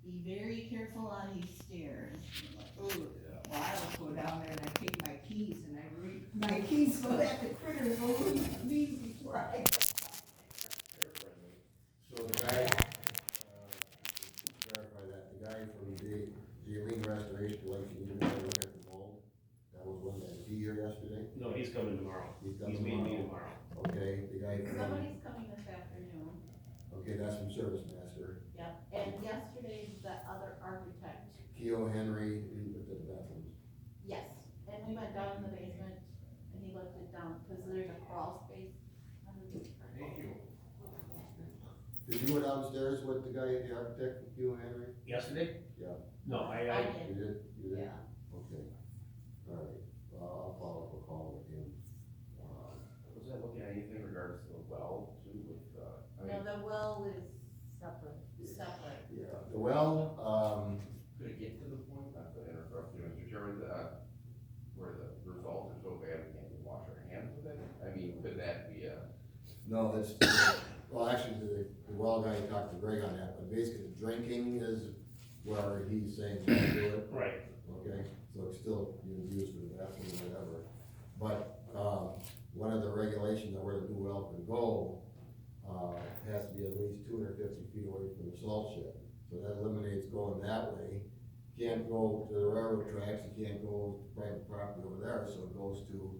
be very careful on these stairs. I'm like, oh, Yeah. well, I don't go down there and I take my keys and I read my keys so that the critters will leave before I go. So the guy, to clarify that, the guy from the Lean Restoration, like, you need to look at the mold, that was one that, is he here yesterday? No, he's coming tomorrow. He's He's coming meeting me tomorrow. tomorrow. Okay, the guy from, Somebody's coming this afternoon. okay, that's from Service Master, Yep, and yesterday, the other architect, Keo Henry, he looked at the bathrooms. yes, and we went down in the basement and he looked it down, cause there's a crawl space under the. Did you go downstairs with the guy, the architect, Keo Henry? Yesterday? Yeah. No, I I, You did, did? You did? yeah. Okay, alright, I'll follow up a call with him. Was that looking at anything in regards to the well too with, I No, mean, the well is Separate. separate. Yeah, the well, could it get to the point, not to interrupt you, Mr. Chairman, where the results are so bad we can't even wash our hands with it? I mean, could that be a, no, it's, well, actually, the well guy talked to Greg on that, but basically the drinking is where he's saying you can do it, right, okay? So it's still being used for the bathroom or whatever. But, one of the regulations of where the new well can go, has to be at least 250 feet away from the salt shed. So that eliminates going that way. Can't go to the railroad tracks, you can't go to private property over there, so it goes to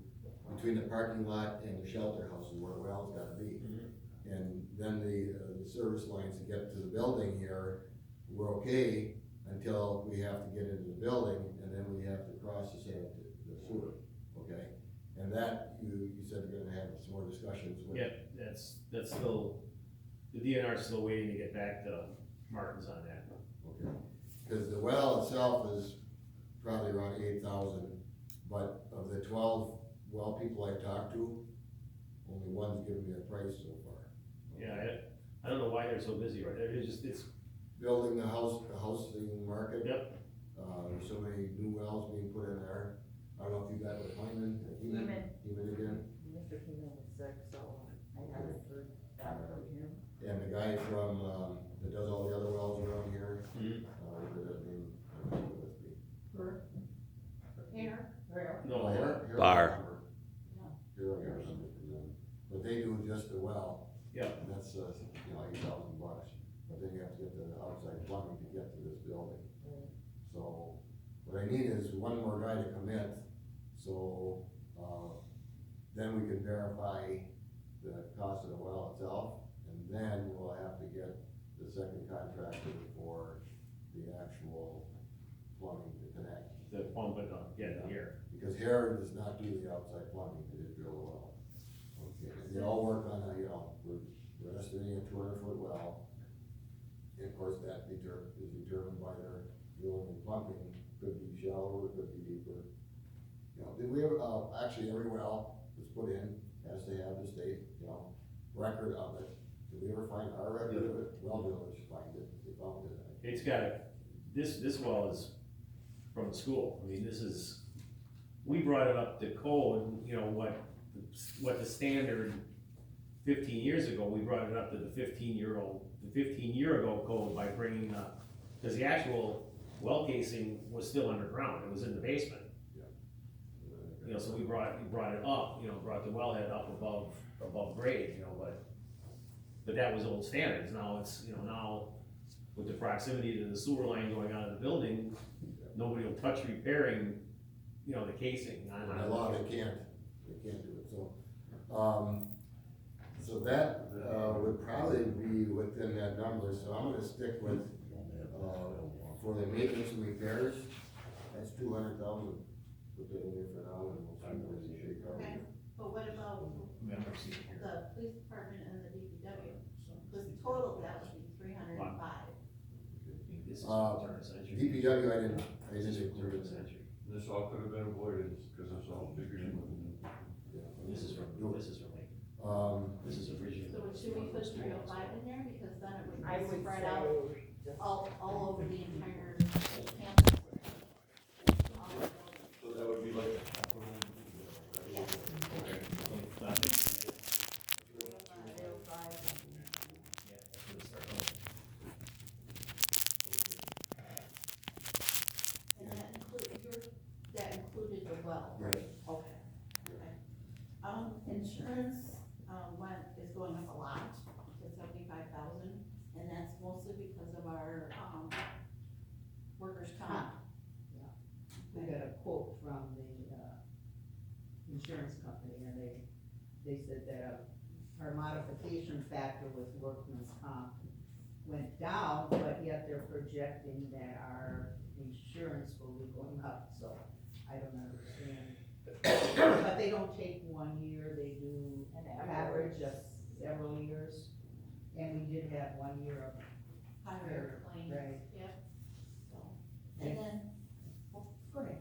between the parking lot and the shelter houses where the well's gotta be. And then the service lines to get to the building here, we're okay until we have to get into the building, and then we have to cross the sewer, okay? And that, you said you're gonna have some more discussions with. yeah, that's still, the DNR's still waiting to get back to Martin's on that. Okay, cause the well itself is probably around 8,000, but of the 12 well people I talked to, only one's given me a price so far. Yeah, I don't know why they're so busy right there, it's, Building the housing market. yep, There's so many new wells being put in there. I don't know if you got with Hyman again, Mr. Keenan was sick, so I haven't heard back from him. and the guy from, that does all the other wells around here, Mhm. what is his name? I don't know what it's Hair, no, Here- Bar. Here I got something from them, but they do just the well. Yeah. And that's, $8,000, but then you have to get the outside plumbing to get to this building. So, what I need is one more guy to commit, so, then we can verify the cost of the well itself, and then we'll have to get the second contractor for the actual plumbing to connect. the pump it up, get it here. Because Herod does not do the outside plumbing, they just drill a well. Okay, and they all work on we're estimating a 200-foot well. And of course, that is determined by their drilling and pumping, could be shallower, could be deeper. Did we ever, actually, every well that's put in has to have the state, record of it. Did we ever find our record of it? Well drillers find it, they found it. It's got, this well is from the school, I mean, we brought it up to code, what the standard 15 years ago, we brought it up to the 15-year ago code by bringing up, because the actual well casing was still underground, it was in the basement. So we brought it up, brought the wellhead up above grade, but that was old standards, now it's, now with the proximity to the sewer line going out of the building, nobody will touch repairing, the casing. By law, they can't do it, so that, would probably be within that number, so I'm gonna stick with, for the maintenance and repairs, that's 200,000. Put that in there for now, and we'll see where we shake out. okay, but what about the police department and the DPW? Cause total, that would be 305. This is Uh, from turn of century. DPW, I didn't This is from include turn of it. century. This all could have been avoided, because it's all figured in. This is from like, this is original. So should we put 305 in there, because then it I would would spread say out just all over the entire campus. So that would be like. insurance company, and they said that our modification factor with workman's comp went down, but yet they're projecting that our insurance will be going up, so I don't understand. But they don't take 1 year, they do An average of several years, and we did have 1 year of, Higher claims, Right. yep. So, and then, oh, go ahead.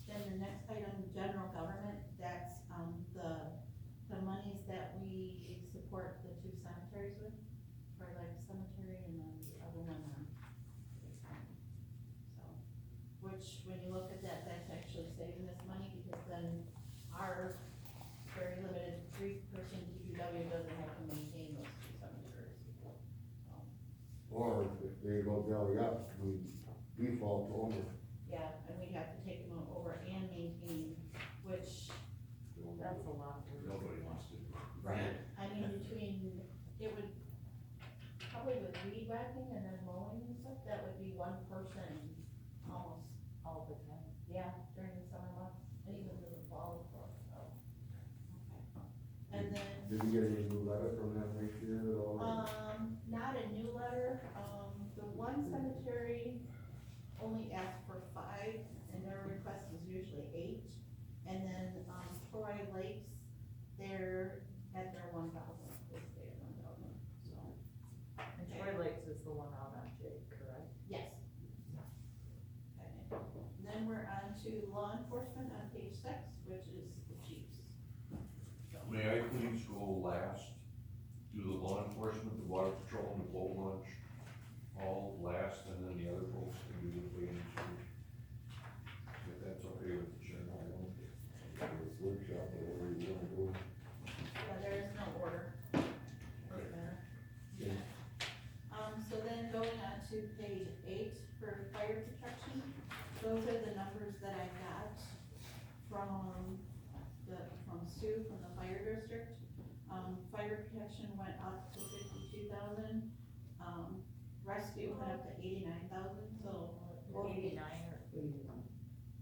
then the next item, general government, that's, the monies that we support the two cemeteries with, for like cemetery and then the other one, so. Which, when you look at that, that's actually saving us money, because then our very limited three-person DPW doesn't have to maintain those two cemeteries. So, Or if they go belly up, we default to them. yeah, and we have to take them over and maintain, which, That's a lot. Nobody wants to. right, I mean, between, it would, probably with weed whacking and then mowing and stuff, that would be one person almost all the time. Yeah, during the summer months, and even through the fall, of course, so. Okay. And then, Did we get any new letter from them this year at all? not a new letter, the one cemetery only asked for 5, and their request was usually 8. And then, Troy Lakes, they're at their 1,000, they stay at 1,000, so, And Troy Lakes is the one out on Jake, correct? yes. Okay. Then we're on to law enforcement on page 6, which is the chiefs. So, May I please go last? Do the law enforcement, the water patrol, and the boat launch all last, and then the other folks can do the cleaning too? If that's okay with the chairman. This workshop, whatever you wanna do. yeah, there is no order. Doesn't matter. Okay. So then going on to page 8 for fire protection, those are the numbers that I got from Sue, from the fire district. Fire protection went up to 52,000, rescue went up to 89,000, so. we'll be 89 or 81?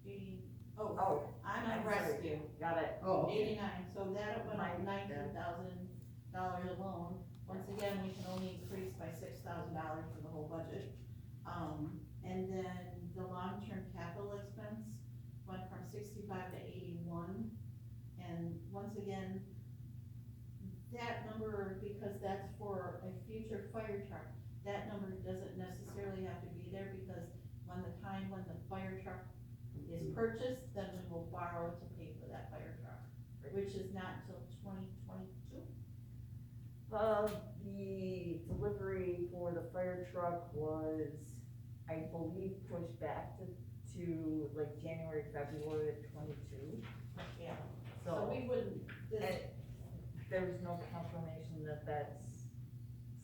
80, oh, Oh, I'm I'm on sorry. rescue, got it. Oh, 89, so that went up My- $19,000 alone. Once again, we can only increase by $6,000 for the whole budget. And then the long-term capital expense went from 65 to 81. And once again, that number, because that's for a future fire truck, that number doesn't necessarily have to be there, because when the fire truck is purchased, then we will borrow to pay for that fire truck, which is not until 2022. The delivery for the fire truck was, I believe, pushed back to like January, February of 22. Yeah. So So, we wouldn't, and there's no confirmation that that's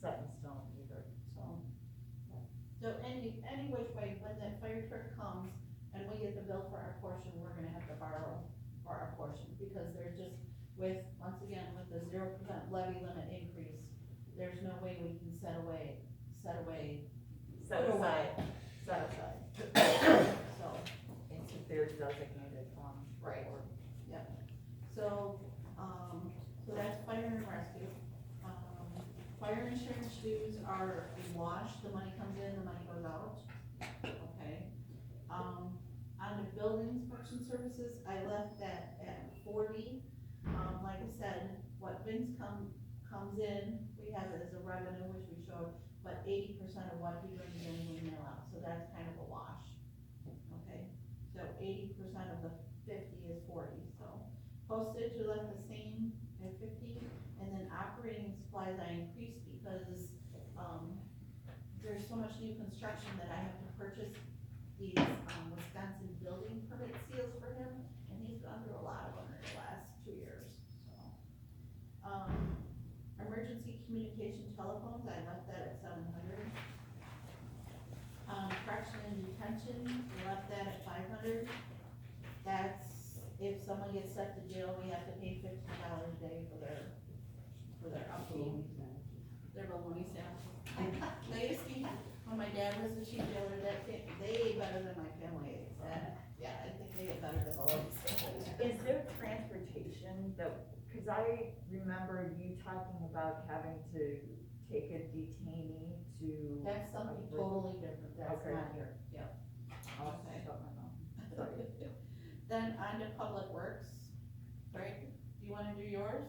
set in stone either. so any which way, when that fire truck comes and we get the bill for our portion, we're gonna have to borrow for our portion, because they're just, once again, with the 0% levy limit increase, there's no way we can set aside. So, Into their designated fund. Right. so, so that's fire and rescue. Fire insurance dues are a wash, the money comes in, the money goes out, okay? On the building inspection services, I left that at 40. Like I said, what Vince comes in, we have it as a revenue, which we showed, but 80% of what he brings in, we mail out, so that's kind of a wash, okay? So 80% of the 50 is 40, so postage, we left the same at 50, and then operating supplies I increased because, there's so much new construction that I have to purchase these, Wisconsin building permit seals for him, and he's gone through a lot of them in the last 2 years, so. Emergency communication telephones, I left that at 700. Correction and detention, we left that at 500. That's, if someone gets sent to jail, we have to pay $15 a day for their upkeep, their baloney stamps. They used to, when my dad was the chief jailer, they ate better than my family ate, and, yeah, I think they get better than baloney stamps. Is there transportation, cause I remember you talking about having to take a detainee to. That's something totally different, that's Okay. not here, yeah. I'll Okay. shut my mouth. Sorry. Then on to public works, right, do you wanna do yours?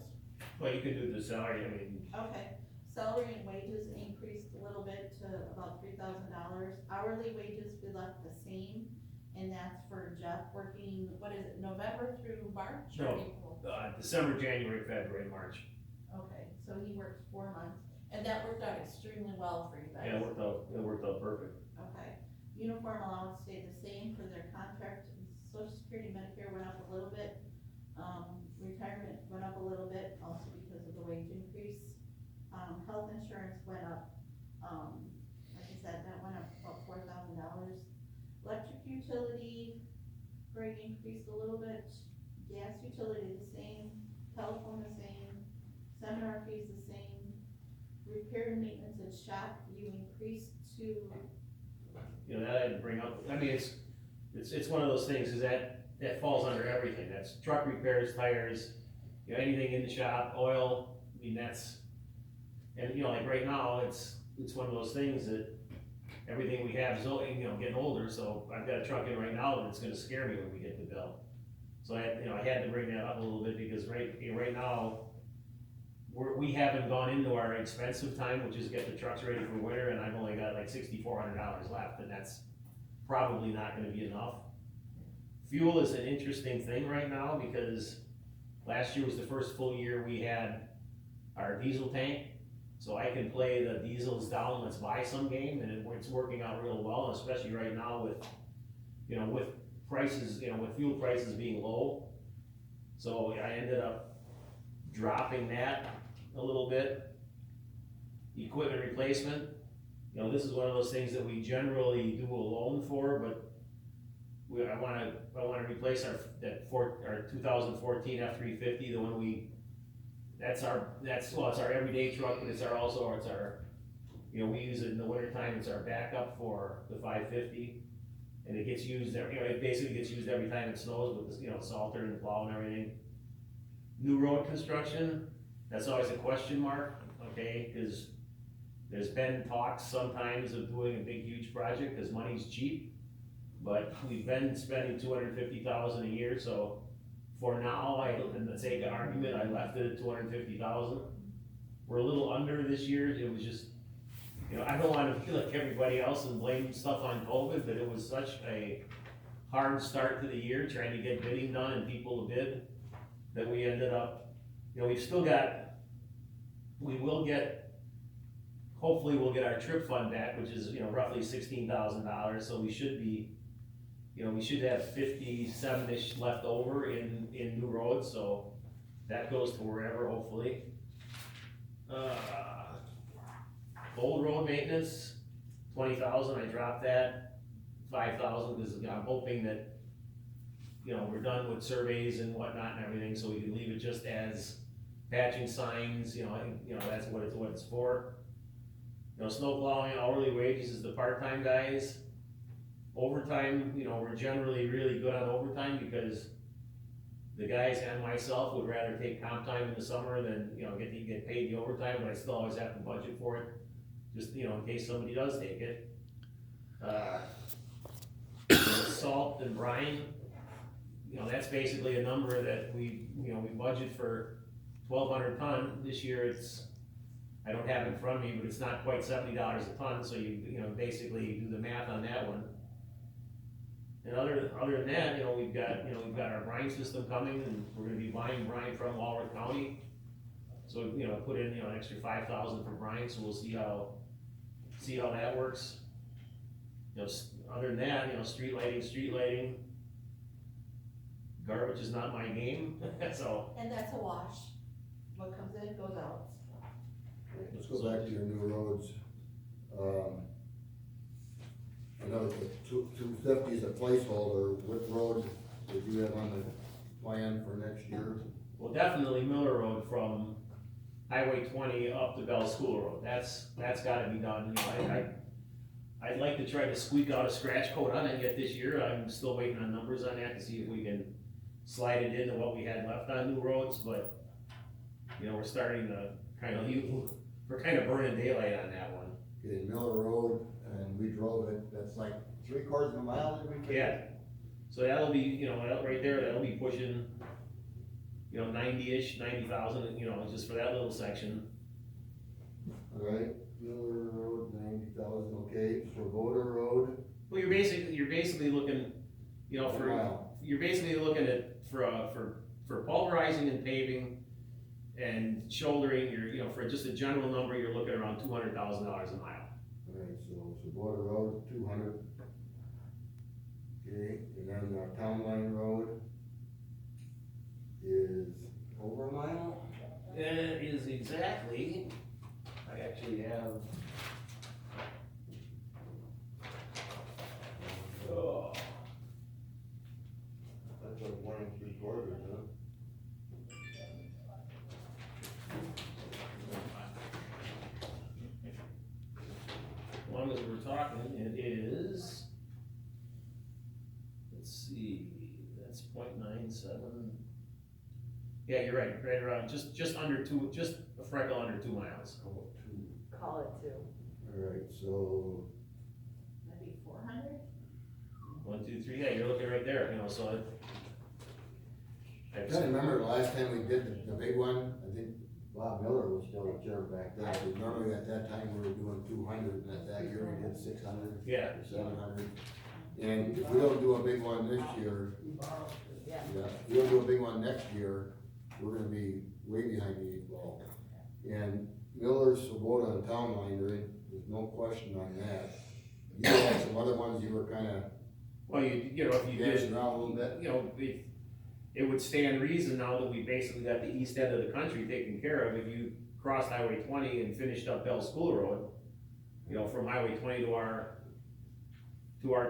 Well, you can do the salary, I mean, Okay, salary and wages increased a little bit to about $3,000, hourly wages we left the same, and that's for Jeff working, what is it, November through March or No. April? December, January, February, March. Okay, so he works 4 months, and that worked out extremely well for you guys. Yeah, it worked out perfect. Okay, uniform allowance stayed the same for their contract, social security, Medicare went up a little bit, retirement went up a little bit, also because of the wage increase. Health insurance went up, like I said, that went up about $4,000. Electric utility rate increased a little bit, gas utility the same, telephone the same, seminar fees the same, repair and maintenance and shop, you increased to, You know, that I had to bring up, I mean, it's one of those things, is that falls under everything, that's truck repairs, tires, you know, anything in the shop, oil, I mean, that's, and, you know, like right now, it's one of those things that everything we have is, you know, getting older, so I've got a truck in right now that's gonna scare me when we get the bill. So I had to bring that up a little bit, because right now, we haven't gone into our expensive time, which is get the trucks ready for winter, and I've only got like $6,400 left, and that's probably not gonna be enough. Fuel is an interesting thing right now, because last year was the first full year we had our diesel tank, so I can play the diesels down, let's buy some game, and it's working out real well, especially right now with, you know, with prices, you know, with fuel prices being low. So I ended up dropping that a little bit. Equipment replacement, you know, this is one of those things that we generally do a loan for, but I wanna replace our 2014 F-350, the one it's our everyday truck, but it's our, you know, we use it in the wintertime, it's our backup for the 550. And it gets used, it basically gets used every time it snows with, you know, salter and plow and everything. New road construction, that's always a question mark, okay, cause there's been talks sometimes of doing a big, huge project, cause money's cheap. But we've been spending $250,000 a year, so for now, in the sake of argument, I left it at $250,000. We're a little under this year, it was just, you know, I don't wanna feel like everybody else and blame stuff on COVID, but it was such a hard start to the year, trying to get bidding done and people to bid, that we ended up, you know, hopefully we'll get our trip fund back, which is, you know, roughly $16,000, so we should be, you know, we should have 57-ish left over in new roads, so that goes to wherever, hopefully. Old road maintenance, 20,000, I dropped that, 5,000, because I'm hoping that, you know, we're done with surveys and whatnot and everything, so we can leave it just as patching signs, you know, that's what it's for. You know, snow plowing, hourly wages is the part-time guys. Overtime, you know, we're generally really good on overtime, because the guys and myself would rather take comp time in the summer than, you know, get paid the overtime, but I still always have to budget for it, just, you know, in case somebody does take it. Salt and brine, you know, that's basically a number that we budget for 1,200 ton. This year I don't have it in front of me, but it's not quite $70 a ton, so you know, basically do the math on that one. And other than that, you know, we've got our brine system coming, and we're gonna be buying brine from Walworth County. So, you know, put in, you know, an extra 5,000 for brine, so we'll see how that works. You know, other than that, you know, street lighting. Garbage is not my game, so. and that's a wash, what comes in goes out. Let's go back to your new roads. I know the 250 is a placeholder, what road did you have on the plan for next year? Well, definitely Miller Road from Highway 20 up to Bell School Road, that's gotta be done, you know, I'd like to try to squeak out a scratch coat on it yet this year. I'm still waiting on numbers on that to see if we can slide it into what we had left on new roads, but, you know, we're starting to kind of, we're kind of burning daylight on that one. In Miller Road, and we drove it, that's like 3/4 of a mile, did we? Yeah, so that'll be, you know, that right there, that'll be pushing, you know, 90,000, you know, just for that little section. Alright, Miller Road, 90,000, okay, Swoboda Road, Well, you're basically looking, you know, a mile. you're basically looking at, for pulverizing and paving and shouldering, you know, for just a general number, you're looking around $200,000 a mile. Alright, so Swoboda Road, 200. Okay, and then our Town Line Road is over a mile? It is exactly, I actually have. Oh, That's like 1 3/4, huh? as long as we're talking, it is, let's see, that's 0.97. Yeah, you're right around, just under two, just a freckle under 2 miles. Oh, 2. Call it two. Alright, so, That'd be 400? 1, 2, 3, yeah, you're looking right there, you know, so it. I can't remember the last time we did the big one, I think Bob Miller was still the chair back then, because normally at that time we were doing 200, and at that year we did 600. Yeah. Or 700. And if we don't do a big one this year, Yeah. yeah, if we don't do a big one next year, we're gonna be way behind the 8 ball. And Miller, Swoboda, and Town Line, there's no question on that. You had some other ones you were kinda Well, you know, if you did, dancing around a little bit. you know, it would stand reason now that we basically got the east end of the country taken care of, if you crossed Highway 20 and finished up Bell School Road, you know, from Highway 20 to our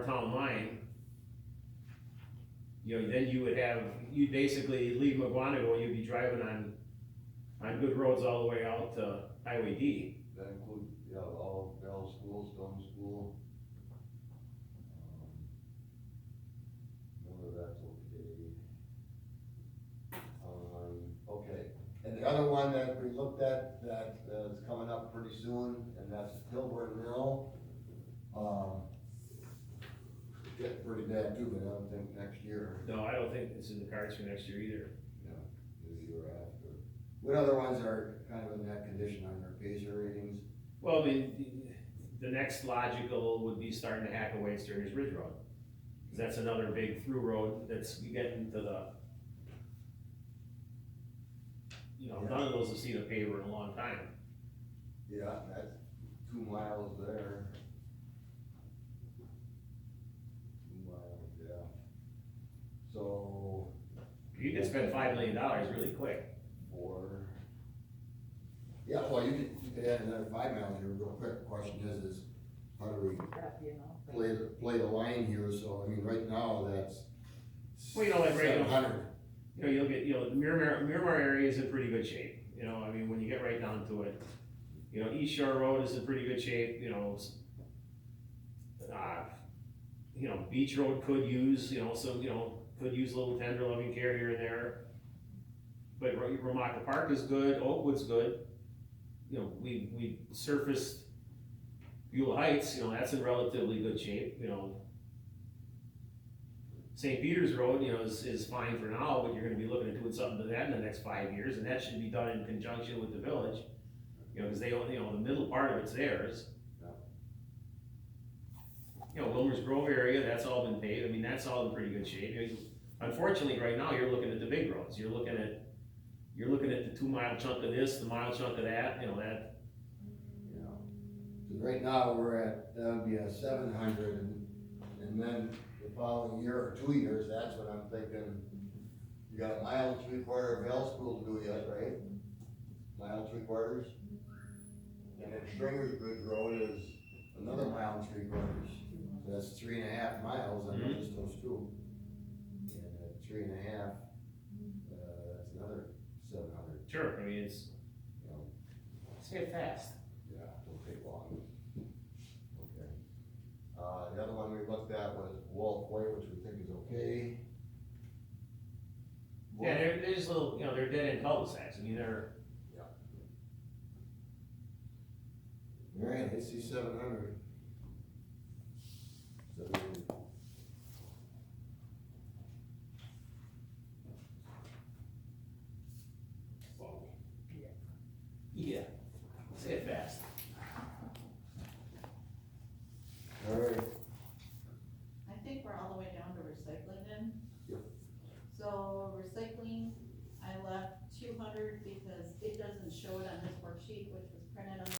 town line, you know, then you'd basically leave McGuanago, you'd be driving on good roads all the way out to Highway D. That includes, yeah, all Bell School, Stone School. Whether that's okay. Okay, and the other one that we looked at, that is coming up pretty soon, and that's Tilburn Mill. It's getting pretty bad too, but I don't think next year, No, I don't think it's in the cards for next year either. the year after. What other ones are kind of in that condition on their Pacer ratings? Well, I mean, the next logical would be starting to hack away at Sterners Ridge Road. 'Cause that's another big through road that's, you get into the, you know, none of those have seen a paver in a long time. Yeah, that's 2 miles there. 2 miles, yeah. So, You could spend $5 million really quick. 4. Yeah, well, you could add another 5 miles here real quick. The question is how do we That, you know. play the line here? So, I mean, right now, that's Well, you know, like right now, 700. you know, you'll get, you know, the Miramar area is in pretty good shape, you know, I mean, when you get right down to it. You know, East Shore Road is in pretty good shape, you know, you know, Beach Road could use, you know, some, you know, could use a little tender loving care here and there. But Ramaka Park is good, Oakwood's good, you know, we surfaced Beulah Heights, you know, that's in relatively good shape, you know. St. Peter's Road, you know, is fine for now, but you're gonna be looking at doing something to that in the next 5 years, and that should be done in conjunction with the village. You know, cause they own, you know, the middle part of it's theirs. Yeah. You know, Wilmer's Grove area, that's all been paved, I mean, that's all in pretty good shape. I mean, unfortunately, right now, you're looking at the big roads, you're looking at the 2 mile chunk of this, the mile chunk of that, you know, that. Yeah. So right now, we're at, that would be a 700, and then the following year or 2 years, that's what I'm thinking. You got a 1 3/4 of Bell School to do yet, right? 1 3/4. And then Stringer's Bridge Road is another 1 3/4. So that's 3.5 miles on just those two. And at 3.5, that's another 700, Sure, I mean, it's you know. get fast. Yeah, it'll take long. Okay. The other one we looked at was Wolf Way, which we think is okay. Yeah, they're just little, you know, they're dead end cul-de-sacs, I mean, they're, Alright, AC 700. 700.